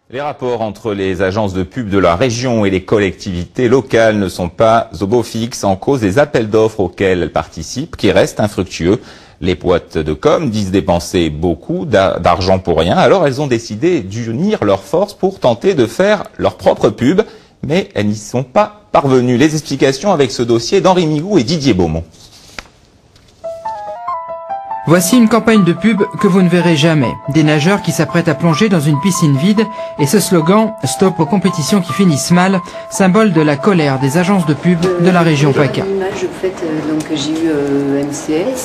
Les rapports entre les agences de pub de la région et les collectivités locales ne sont pas au beau fixe en cause des appels d'offres auxquels elles participent qui restent infructueux. Les boîtes de com disent dépenser beaucoup d'argent pour rien, alors elles ont décidé d'unir leurs forces pour tenter de faire leur propre pub, mais elles n'y sont pas parvenues. Les explications avec ce dossier d'Henri Migou et Didier Beaumont. Voici une campagne de pub que vous ne verrez jamais. Des nageurs qui s'apprêtent à plonger dans une piscine vide et ce slogan « Stop aux compétitions qui finissent mal », symbole de la colère des agences de pub de la région PACA.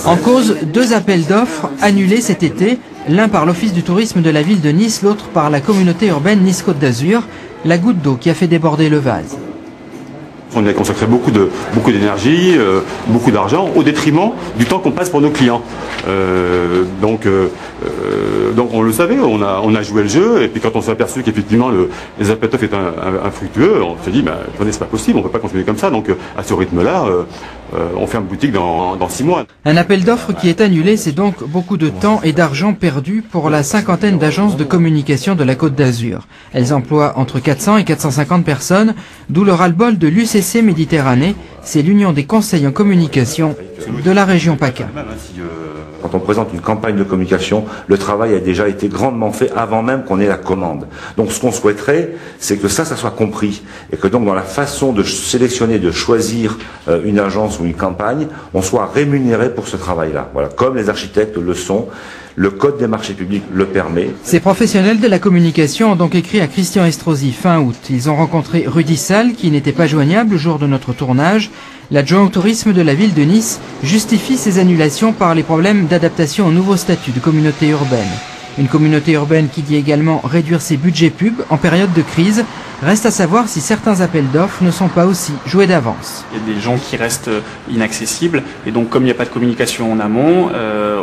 En cause, 2 appels d'offres annulés cet été, l'un par l'Office du tourisme de la ville de Nice, l'autre par la communauté urbaine Nice-Côte d'Azur, la goutte d'eau qui a fait déborder le vase. On a consacré beaucoup d'énergie, beaucoup d'argent, au détriment du temps qu'on passe pour nos clients. Donc on le savait, on a joué le jeu, et puis quand on s'est aperçu qu'effectivement les appels d'offres étaient infructueux, on s'est dit, attendez, c'est pas possible, on peut pas continuer comme ça. Donc à ce rythme-là, on ferme boutique dans 6 mois. Un appel d'offres qui est annulé, c'est donc beaucoup de temps et d'argent perdu pour la cinquantaine d'agences de communication de la Côte d'Azur. Elles emploient entre 400 et 450 personnes, d'où le ras-le-bol de l'UCC Méditerranée, c'est l'Union des conseils en communication de la région PACA. Quand on présente une campagne de communication, le travail a déjà été grandement fait avant même qu'on ait la commande. Donc ce qu'on souhaiterait, c'est que ça soit compris. Et que donc dans la façon de sélectionner, de choisir une agence ou une campagne, on soit rémunéré pour ce travail-là. Voilà, comme les architectes le sont. Le Code des marchés publics le permet. Ces professionnels de la communication ont donc écrit à Christian Estrosi fin août. Ils ont rencontré Rudy Salle, qui n'était pas joignable le jour de notre tournage. L'adjoint au tourisme de la ville de Nice justifie ces annulations par les problèmes d'adaptation au nouveau statut de communauté urbaine. Une communauté urbaine qui dit également réduire ses budgets pub en période de crise. Reste à savoir si certains appels d'offres ne sont pas aussi joués d'avance. Il y a des gens qui restent inaccessibles et donc comme il n'y a pas de communication en amont,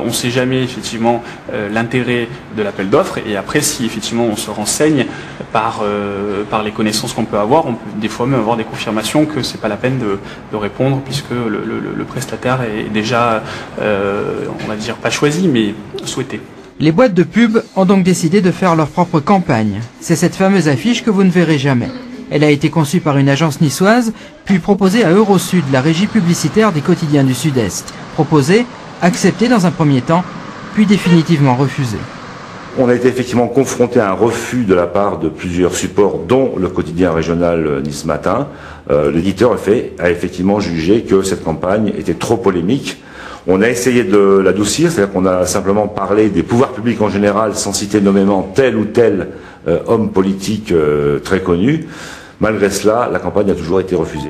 on ne sait jamais effectivement l'intérêt de l'appel d'offres et après si effectivement on se renseigne par les connaissances qu'on peut avoir, on peut des fois même avoir des confirmations que c'est pas la peine de répondre puisque le prestataire est déjà, on va dire pas choisi mais souhaité. Les boîtes de pub ont donc décidé de faire leur propre campagne. C'est cette fameuse affiche que vous ne verrez jamais. Elle a été conçue par une agence niçoise, puis proposée à Eurosud, la régie publicitaire des quotidiens du Sud-Est. Proposée, acceptée dans un premier temps, puis définitivement refusée. On a été effectivement confronté à un refus de la part de plusieurs supports, dont le quotidien régional Nice Matin. L'éditeur a effectivement jugé que cette campagne était trop polémique. On a essayé de l'adoucir, c'est-à-dire qu'on a simplement parlé des pouvoirs publics en général sans citer nommément tel ou tel homme politique très connu. Malgré cela, la campagne a toujours été refusée.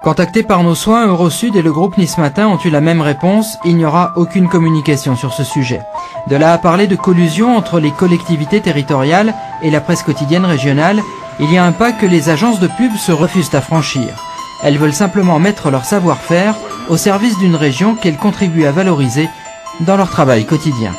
Contactés par nos soins, Eurosud et le groupe Nice Matin ont eu la même réponse, il n'y aura aucune communication sur ce sujet. De là à parler de collusion entre les collectivités territoriales et la presse quotidienne régionale, il y a un pas que les agences de pub se refusent à franchir. Elles veulent simplement mettre leur savoir-faire au service d'une région qu'elles contribuent à valoriser dans leur travail quotidien.